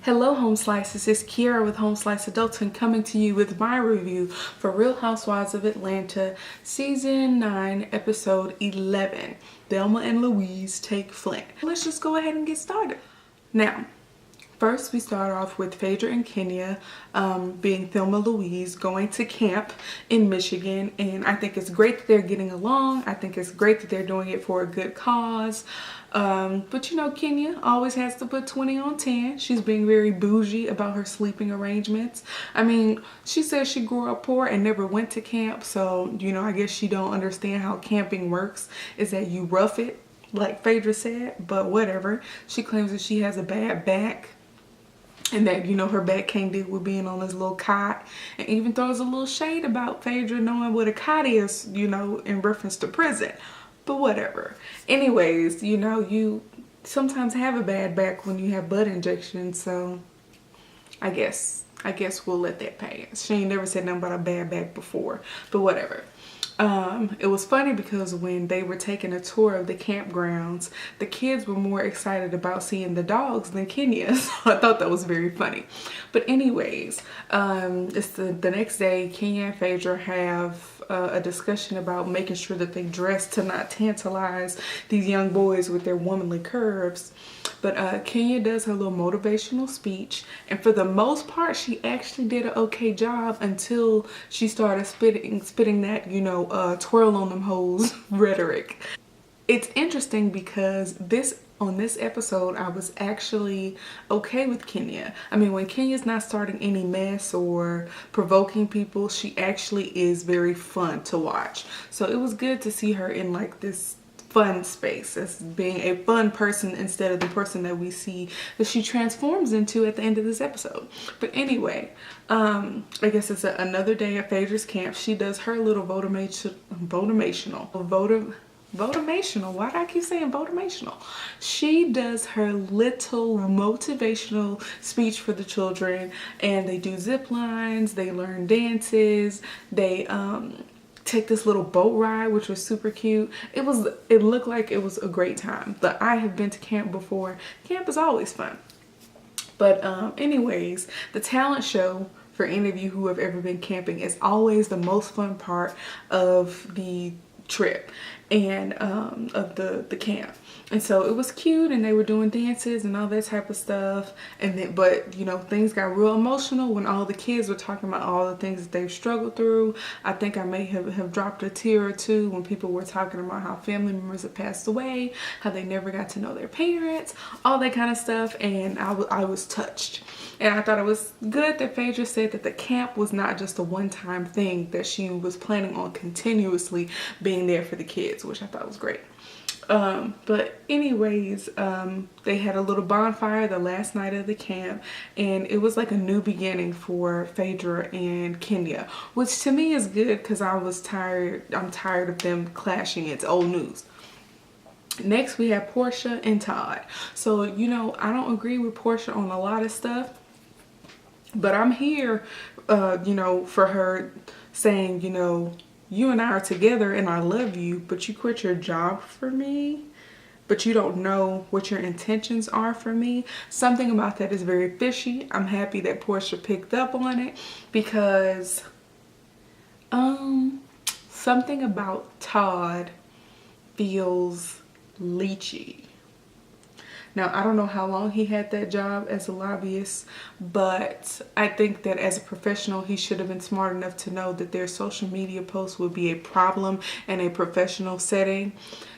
Hello Home Slices, it's Kiara with Home Slice Adulting coming to you with my review for Real Housewives of Atlanta Season 9 Episode 11, Thelma and Louise Take Flint. Let's just go ahead and get started. Now, first we start off with Phaedra and Kenya being Thelma Louise going to camp in Michigan, and I think it's great that they're getting along. I think it's great that they're doing it for a good cause. But you know, Kenya always has to put 20 on 10. She's being very bougie about her sleeping arrangements. I mean, she says she grew up poor and never went to camp, so you know, I guess she don't understand how camping works, is that you rough it like Phaedra said, but whatever. She claims that she has a bad back and that, you know, her back can't deal with being on this little cot, and even throws a little shade about Phaedra knowing what a cot is, you know, in reference to prison. But whatever. Anyways, you know, you sometimes have a bad back when you have butt injections, so I guess we'll let that pass. She ain't never said nothing about a bad back before, but whatever. It was funny because when they were taking a tour of the campgrounds, the kids were more excited about seeing the dogs than Kenya, so I thought that was very funny. But anyways, it's the next day. Kenya and Phaedra have a discussion about making sure that they dress to not tantalize these young boys with their womanly curves. But Kenya does her little motivational speech, and for the most part she actually did an okay job until she started spitting that, you know, twirl on them hoes rhetoric. It's interesting because on this episode I was actually okay with Kenya. I mean, when Kenya's not starting any mess or provoking people, she actually is very fun to watch. So it was good to see her in like this fun space, as being a fun person instead of the person that we see that she transforms into at the end of this episode. But anyway, I guess it's another day at Phaedra's camp. She does her little votimational. Why do I keep saying votimational? She does her little motivational speech for the children, and they do zip lines, they learn dances, they take this little boat ride, which was super cute. It looked like it was a great time. But I have been to camp before. Camp is always fun. But anyways, the talent show, for any of you who have ever been camping, is always the most fun part of the trip and of the camp. And so it was cute, and they were doing dances and all that type of stuff. And then, but you know, things got real emotional when all the kids were talking about all the things that they've struggled through. I think I may have dropped a tear or two when people were talking about how family members have passed away, how they never got to know their parents, all that kind of stuff. And I was touched. And I thought it was good that Phaedra said that the camp was not just a one-time thing, that she was planning on continuously being there for the kids, which I thought was great. But anyways, they had a little bonfire the last night of the camp, and it was like a new beginning for Phaedra and Kenya, which to me is good because I'm tired of them clashing. It's old news. Next we have Porsche and Todd. So, you know, I don't agree with Porsche on a lot of stuff, but I'm here, you know, for her saying, you know, you and I are together and I love you, but you quit your job for me, but you don't know what your intentions are for me. Something about that is very fishy. I'm happy that Porsche picked up on it because something about Todd feels leechy. Now, I don't know how long he had that job as a lobbyist, but I think that as a professional, he should have been smart enough to know that their social media posts would be a problem in a professional setting.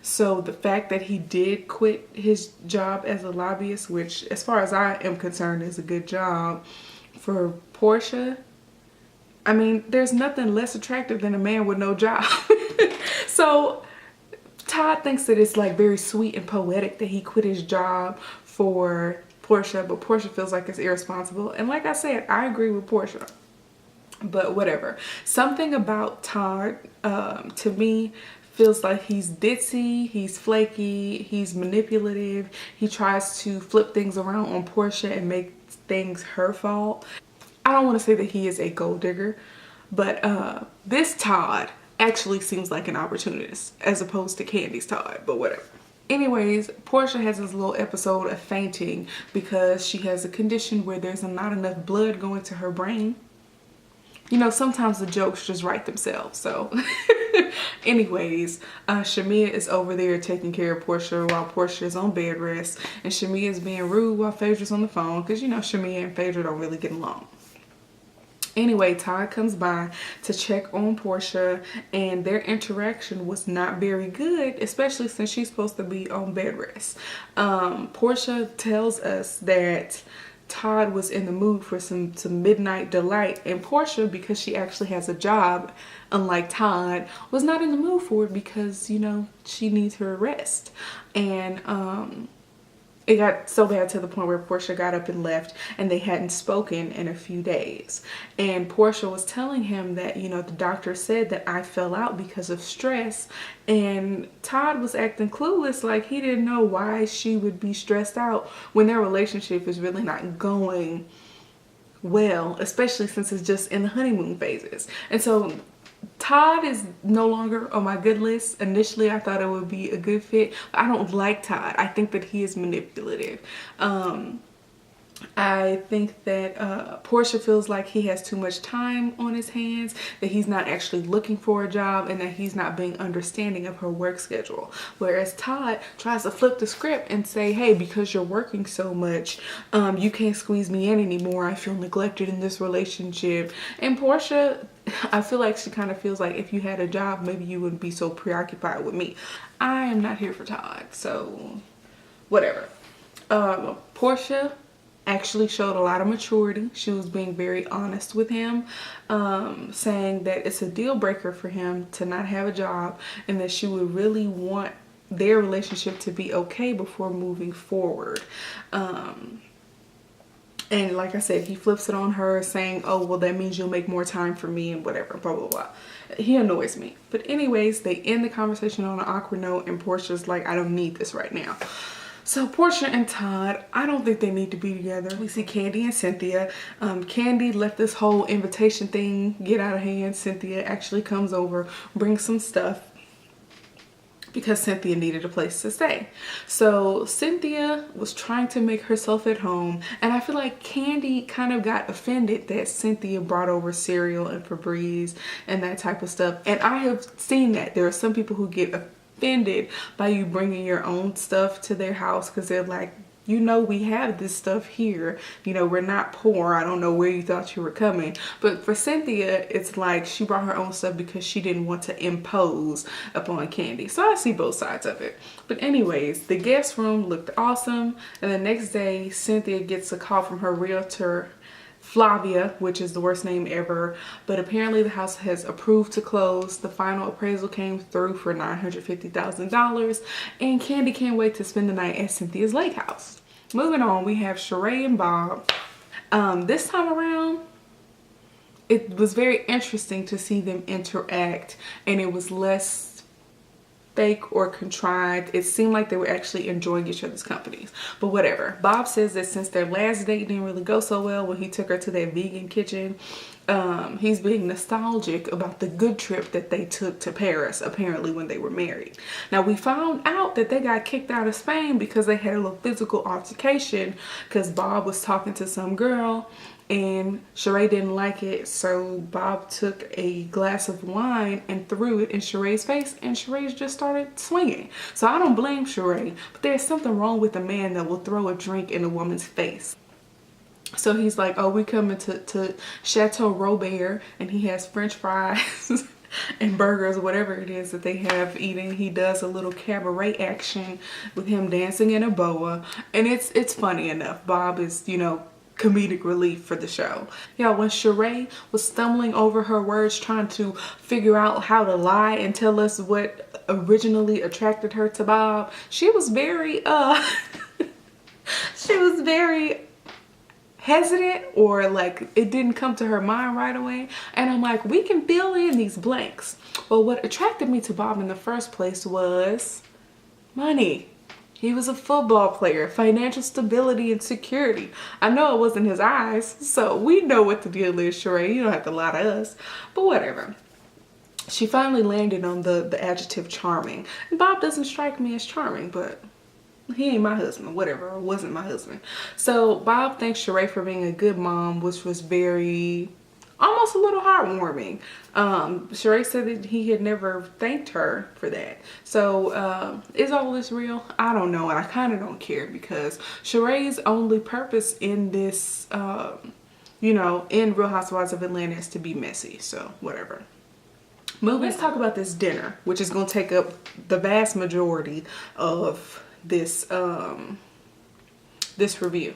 So the fact that he did quit his job as a lobbyist, which as far as I am concerned is a good job for Porsche, I mean, there's nothing less attractive than a man with no job. So Todd thinks that it's like very sweet and poetic that he quit his job for Porsche, but Porsche feels like it's irresponsible. And like I said, I agree with Porsche, but whatever. Something about Todd, to me, feels like he's ditzy, he's flaky, he's manipulative. He tries to flip things around on Porsche and make things her fault. I don't want to say that he is a gold digger, but this Todd actually seems like an opportunist as opposed to Candy's Todd, but whatever. Anyways, Portia has this little episode of fainting because she has a condition where there's not enough blood going to her brain. You know, sometimes the jokes just write themselves. So anyways, Shamia is over there taking care of Portia while Portia is on bed rest. And Shamia is being rude while Phaedra's on the phone because, you know, Shamia and Phaedra don't really get along. Anyway, Todd comes by to check on Portia, and their interaction was not very good, especially since she's supposed to be on bed rest. Portia tells us that Todd was in the mood for some midnight delight, and Portia, because she actually has a job, unlike Todd, was not in the mood for it because, you know, she needs her rest. And it got so bad to the point where Portia got up and left, and they hadn't spoken in a few days. And Portia was telling him that, you know, the doctor said that I fell out because of stress, and Todd was acting clueless, like he didn't know why she would be stressed out when their relationship is really not going well, especially since it's just in the honeymoon phases. And so Todd is no longer on my good list. Initially, I thought it would be a good fit, but I don't like Todd. I think that he is manipulative. I think that Portia feels like he has too much time on his hands, that he's not actually looking for a job, and that he's not being understanding of her work schedule. Whereas Todd tries to flip the script and say, hey, because you're working so much, you can't squeeze me in anymore. I feel neglected in this relationship. And Portia, I feel like she kind of feels like if you had a job, maybe you wouldn't be so preoccupied with me. I am not here for Todd, so whatever. Portia actually showed a lot of maturity. She was being very honest with him, saying that it's a deal breaker for him to not have a job, and that she would really want their relationship to be okay before moving forward. And like I said, he flips it on her, saying, oh, well, that means you'll make more time for me and whatever, blah, blah, blah. He annoys me. But anyways, they end the conversation on an awkward note, and Portia's like, I don't need this right now. So Portia and Todd, I don't think they need to be together. We see Kandi and Cynthia. Kandi let this whole invitation thing get out of hand. Cynthia actually comes over, brings some stuff, because Cynthia needed a place to stay. So Cynthia was trying to make herself at home, and I feel like Kandi kind of got offended that Cynthia brought over cereal and Febreze and that type of stuff. And I have seen that. There are some people who get offended by you bringing your own stuff to their house because they're like, you know, we have this stuff here. You know, we're not poor. I don't know where you thought you were coming. But for Cynthia, it's like she brought her own stuff because she didn't want to impose upon Kandi. So I see both sides of it. But anyways, the guest room looked awesome. And the next day, Cynthia gets a call from her realtor, Flavia, which is the worst name ever, but apparently the house has approved to close. The final appraisal came through for $950,000, and Kandi can't wait to spend the night at Cynthia's lake house. Moving on, we have Sheree and Bob. This time around, it was very interesting to see them interact, and it was less fake or contrived. It seemed like they were actually enjoying each other's companies, but whatever. Bob says that since their last date didn't really go so well when he took her to that vegan kitchen, he's being nostalgic about the good trip that they took to Paris, apparently when they were married. Now we found out that they got kicked out of Spain because they had a little physical altercation because Bob was talking to some girl and Sheree didn't like it, so Bob took a glass of wine and threw it in Sheree's face, and Sheree just started swinging. So I don't blame Sheree, but there's something wrong with a man that will throw a drink in a woman's face. So he's like, oh, we coming to Chateau Robert, and he has French fries and burgers, whatever it is that they have eating. He does a little cabaret action with him dancing in a boa, and it's funny enough. Bob is, you know, comedic relief for the show. Yeah, when Sheree was stumbling over her words trying to figure out how to lie and tell us what originally attracted her to Bob, she was very she was very hesitant, or like it didn't come to her mind right away. And I'm like, we can fill in these blanks. Well, what attracted me to Bob in the first place was money. He was a football player, financial stability and security. I know it wasn't his eyes, so we know what the deal is, Sheree. You don't have to lie to us, but whatever. she finally landed on the adjective charming. And Bob doesn't strike me as charming, but he ain't my husband, whatever, or wasn't my husband. So Bob thanks Sheree for being a good mom, which was very, almost a little heartwarming. Sheree said that he had never thanked her for that. So is all this real? I don't know, and I kind of don't care, because Sheree's only purpose in this, you know, in Real Housewives of Atlanta is to be messy. So whatever. Let's talk about this dinner, which is going to take up the vast majority of this this review,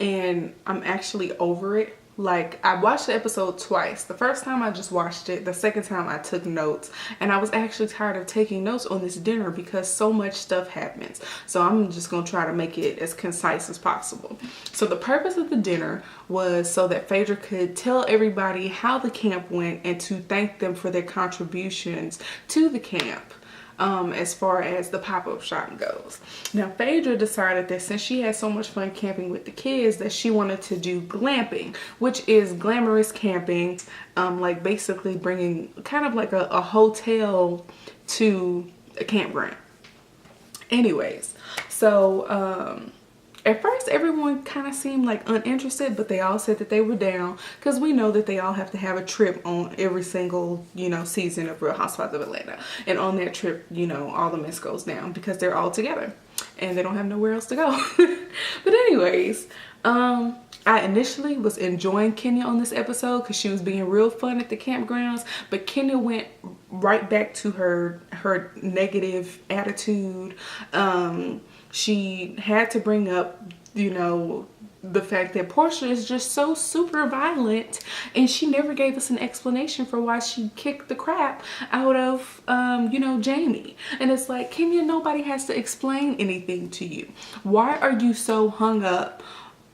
and I'm actually over it. Like, I watched the episode twice. The first time I just watched it. The second time I took notes, and I was actually tired of taking notes on this dinner because so much stuff happens. So I'm just gonna try to make it as concise as possible. So the purpose of the dinner was so that Phaedra could tell everybody how the camp went and to thank them for their contributions to the camp. As far as the pop-up shop goes. Now, Phaedra decided that since she had so much fun camping with the kids, that she wanted to do glamping, which is glamorous camping, like basically bringing kind of like a hotel to a campground. Anyways, so at first everyone kind of seemed like uninterested, but they all said that they were down, because we know that they all have to have a trip on every single, you know, season of Real Housewives of Atlanta. And on that trip, you know, all the mess goes down because they're all together and they don't have nowhere else to go. But anyways, I initially was enjoying Kenya on this episode because she was being real fun at the campgrounds, but Kenya went right back to her negative attitude. She had to bring up, you know, the fact that Porsche is just so super violent, and she never gave us an explanation for why she kicked the crap out of, you know, Jamie. And it's like, Kenya, nobody has to explain anything to you. Why are you so hung up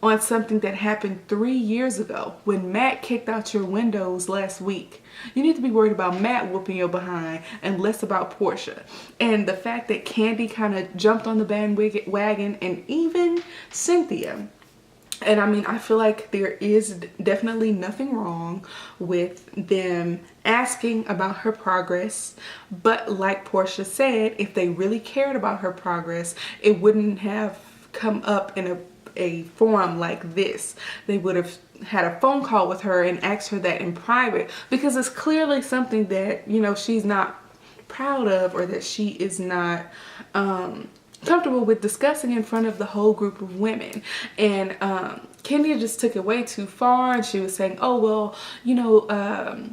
on something that happened 3 years ago when Matt kicked out your windows last week? You need to be worried about Matt whooping your behind and less about Porsche. And the fact that Kandi kind of jumped on the bandwagon, and even Cynthia. And I mean, I feel like there is definitely nothing wrong with them asking about her progress. But like Porsche said, if they really cared about her progress, it wouldn't have come up in a forum like this. They would have had a phone call with her and asked her that in private, because it's clearly something that, you know, she's not proud of, or that she is not comfortable with discussing in front of the whole group of women. And Kenya just took it way too far, and she was saying, oh well, you know,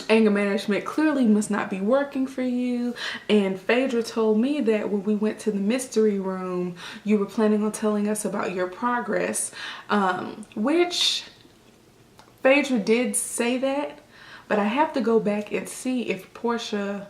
anger management clearly must not be working for you. And Phaedra told me that when we went to the mystery room, you were planning on telling us about your progress, which Phaedra did say that, but I have to go back and see if Porsche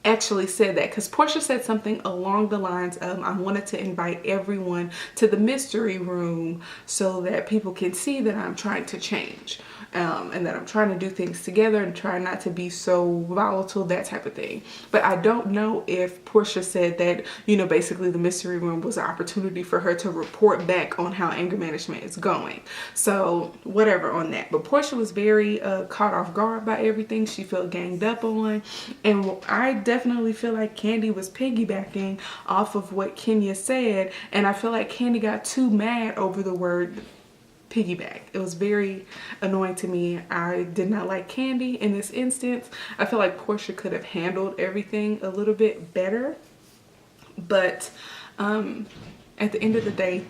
actually said that, because Porsche said something along the lines of, I wanted to invite everyone to the mystery room so that people can see that I'm trying to change, and that I'm trying to do things together and try not to be so volatile, that type of thing. But I don't know if Porsche said that, you know, basically the mystery room was an opportunity for her to report back on how anger management is going. So whatever on that. But Porsche was very caught off guard by everything. She felt ganged up on, and I definitely feel like Kandi was piggybacking off of what Kenya said, and I feel like Kandi got too mad over the word piggyback. It was very annoying to me. I did not like Kandi in this instance. I feel like Porsche could have handled everything a little bit better, but at the end of the day,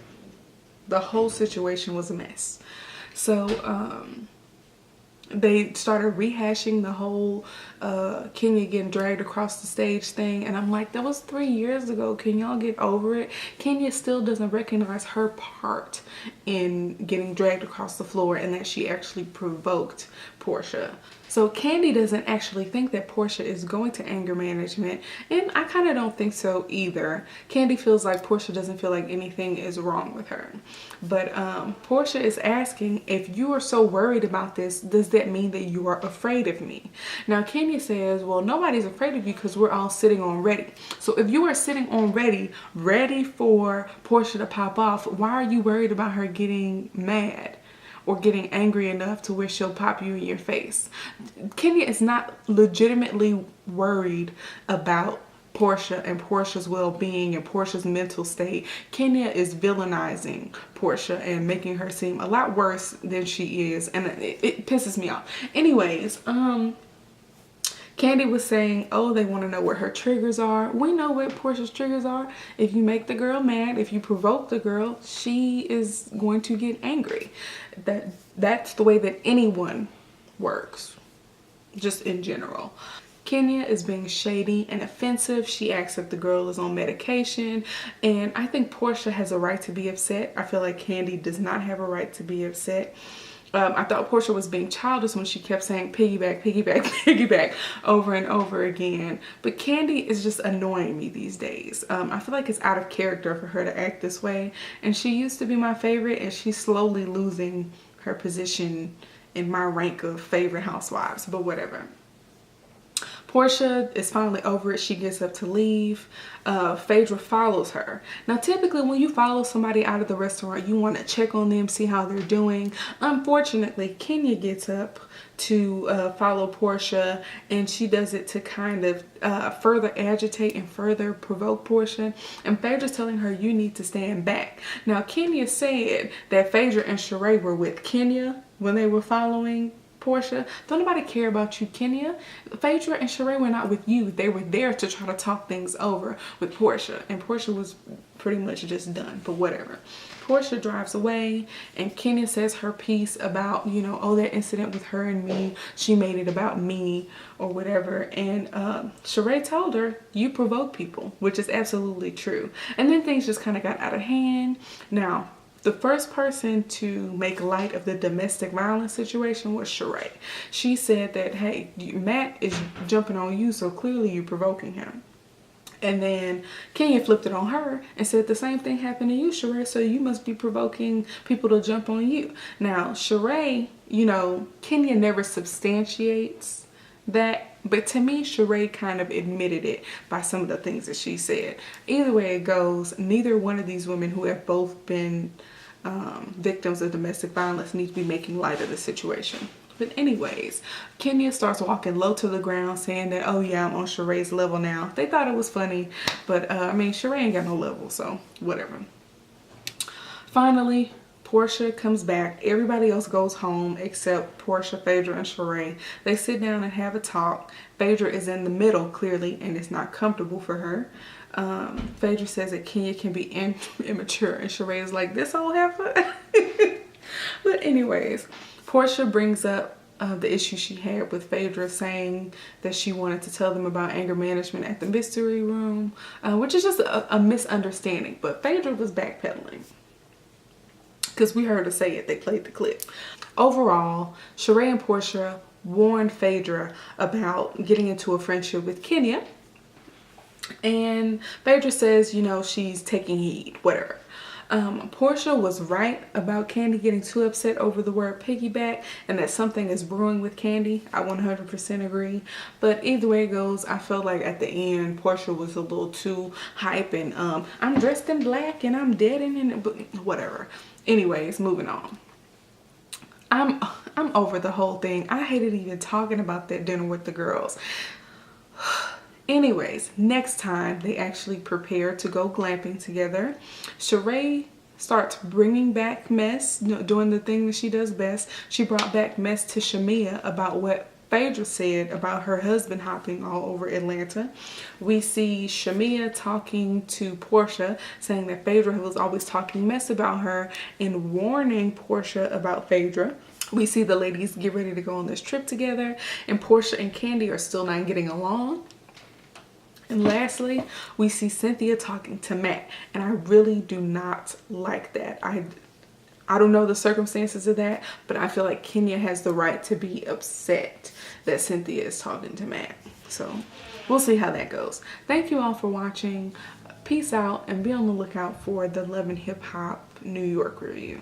the whole situation was a mess. So they started rehashing the whole Kenya getting dragged across the stage thing, and I'm like, that was 3 years ago. Can y'all get over it? Kenya still doesn't recognize her part in getting dragged across the floor, and that she actually provoked Porsche. So Kandi doesn't actually think that Porsche is going to anger management, and I kind of don't think so either. Kandi feels like Porsche doesn't feel like anything is wrong with her. But Porsche is asking, if you are so worried about this, does that mean that you are afraid of me? Now Kenya says, well, nobody's afraid of you because we're all sitting on ready. So if you are sitting on ready for Porsche to pop off, why are you worried about her getting mad? or getting angry enough to where she'll pop you in your face. Kenya is not legitimately worried about Porsche and Portia's well-being and Portia's mental state. Kenya is villainizing Portia and making her seem a lot worse than she is, and it pisses me off. Anyways, Kandi was saying, oh, they want to know what her triggers are. We know what Portia's triggers are. If you make the girl mad, if you provoke the girl, she is going to get angry. That's the way that anyone works, just in general. Kenya is being shady and offensive. She acts like the girl is on medication, and I think Portia has a right to be upset. I feel like Kandi does not have a right to be upset. I thought Portia was being childish when she kept saying piggyback, piggyback, piggyback over and over again. But Kandi is just annoying me these days. I feel like it's out of character for her to act this way. And she used to be my favorite, and she's slowly losing her position in my rank of favorite housewives, but whatever. Portia is finally over it. She gets up to leave. Phaedra follows her. Now, typically when you follow somebody out of the restaurant, you want to check on them, see how they're doing. Unfortunately, Kenya gets up to follow Portia, and she does it to kind of further agitate and further provoke Portia. And Phaedra's telling her, you need to stand back. Now, Kenya said that Phaedra and Sheree were with Kenya when they were following Portia. Don't nobody care about you, Kenya. Phaedra and Sheree were not with you. They were there to try to talk things over with Portia, and Portia was pretty much just done, but whatever. Portia drives away, and Kenya says her piece about, you know, oh, that incident with her and me, she made it about me or whatever. And Sheree told her, you provoke people, which is absolutely true. And then things just kind of got out of hand. Now, the first person to make light of the domestic violence situation was Sheree. She said that, hey, Matt is jumping on you, so clearly you're provoking him. And then Kenya flipped it on her and said the same thing happened to you, Sheree, so you must be provoking people to jump on you. Now, Sheree, you know, Kenya never substantiates that, but to me, Sheree kind of admitted it by some of the things that she said. Either way it goes, neither one of these women who have both been victims of domestic violence need to be making light of the situation. But anyways, Kenya starts walking low to the ground saying that, oh yeah, I'm on Sheree's level now. They thought it was funny, but I mean, Sheree ain't got no level, so whatever. Finally, Portia comes back. Everybody else goes home except Portia, Phaedra, and Sheree. They sit down and have a talk. Phaedra is in the middle, clearly, and it's not comfortable for her. Phaedra says that Kenya can be immature, and Sheree is like, this old heifer? But anyways, Portia brings up the issue she had with Phaedra, saying that she wanted to tell them about anger management at the mystery room, which is just a misunderstanding. But Phaedra was backpedaling, because we heard her say it. They played the clip. Overall, Sheree and Portia warned Phaedra about getting into a friendship with Kenya. And Phaedra says, you know, she's taking heed, whatever. Portia was right about Kandi getting too upset over the word piggyback, and that something is brewing with Kandi. I 100% agree. But either way it goes, I felt like at the end, Portia was a little too hype, and I'm dressed in black and I'm dead in it, but whatever. Anyways, moving on. I'm over the whole thing. I hated even talking about that dinner with the girls. Anyways, next time they actually prepare to go glamping together, Sheree starts bringing back mess, doing the thing that she does best. She brought back mess to Shamia about what Phaedra said about her husband hopping all over Atlanta. We see Shamia talking to Portia, saying that Phaedra was always talking mess about her and warning Portia about Phaedra. We see the ladies get ready to go on this trip together, and Portia and Kandi are still not getting along. And lastly, we see Cynthia talking to Matt, and I really do not like that. I don't know the circumstances of that, but I feel like Kenya has the right to be upset that Cynthia is talking to Matt. So we'll see how that goes. Thank you all for watching. Peace out, and be on the lookout for the Love and Hip Hop New York review.